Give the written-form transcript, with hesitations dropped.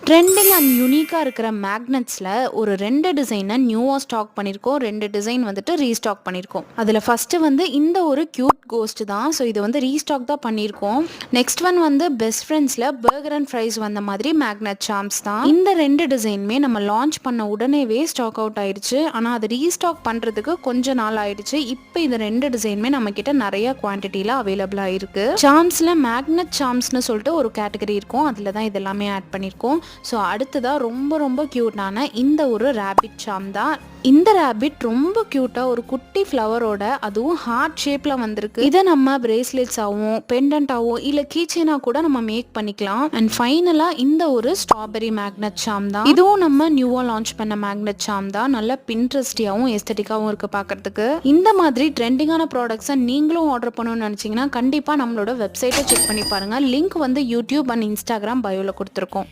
Trending and யூனிக்காக இருக்கிற மேக்னெட்ஸில் ஒரு 2 டிசைனை நியூவாக ஸ்டாக் பண்ணியிருக்கோம். 2 டிசைன் வந்துட்டு ரீஸ்டாக் பண்ணியிருக்கோம். அதில் ஃபஸ்ட்டு வந்து இந்த ஒரு க்யூட் கோஸ்ட் தான். ஸோ இது வந்து ரீஸ்டாக் தான் பண்ணியிருக்கோம். நெக்ஸ்ட் ஒன் வந்து பெஸ்ட் ஃப்ரெண்ட்ஸில் பர்கர் அண்ட் ஃப்ரைஸ் வந்த மாதிரி மேக்னெட் சார்ம்ஸ் தான். இந்த 2 டிசைனுமே நம்ம லான்ச் பண்ண உடனேவே ஸ்டாக் அவுட் ஆயிடுச்சு. ஆனால் அது ரீஸ்டாக் பண்ணுறதுக்கு கொஞ்ச நாள் ஆயிடுச்சு. இப்போ இந்த 2 டிசைனுமே நம்ம கிட்ட நிறைய குவான்டிட்டியில் அவைலபிளாக இருக்கு. சார்ம்ஸில் மேக்னெட் சார்ம்ஸ்னு சொல்லிட்டு ஒரு கேட்டகரி இருக்கும். அதில் தான் இதெல்லாமே ஆட் பண்ணியிருக்கோம். ஸோ அடுத்ததாக ரொம்ப ரொம்ப க்யூட்டான இந்த ஒரு ரேபிட் சாம் தான். இந்த ரேபிட் ரொம்ப க்யூட்டாக ஒரு குட்டி ஃப்ளவரோட அதுவும் ஹார்ட் ஷேப்பில் வந்திருக்கு. இதை நம்ம பிரேஸ்லெட்ஸாகவும் பெண்டன்ட்டாகவும் இல்லை கீச்செயினாக கூட நம்ம மேக் பண்ணிக்கலாம். அண்ட் ஃபைனலாக இந்த ஒரு ஸ்ட்ராபெரி மேக்னெட் சாம் தான். இதுவும் நம்ம நியூவாக லான்ச் பண்ண மேக்னெட் சாம் தான். நல்ல பின்ட்ரெஸ்டியாகவும் எஸ்தட்டிக்காகவும் இருக்குது பார்க்கறதுக்கு. இந்த மாதிரி ட்ரெண்டிங்கான ப்ராடக்ட்ஸை நீங்களும் ஆர்டர் பண்ணணும்னு நினச்சிங்கன்னா கண்டிப்பாக நம்மளோட வெப்சைட்டை செக் பண்ணி பாருங்கள். லிங்க் வந்து யூடியூப் அண்ட் இன்ஸ்டாகிராம் பயோவில் கொடுத்துருக்கோம்.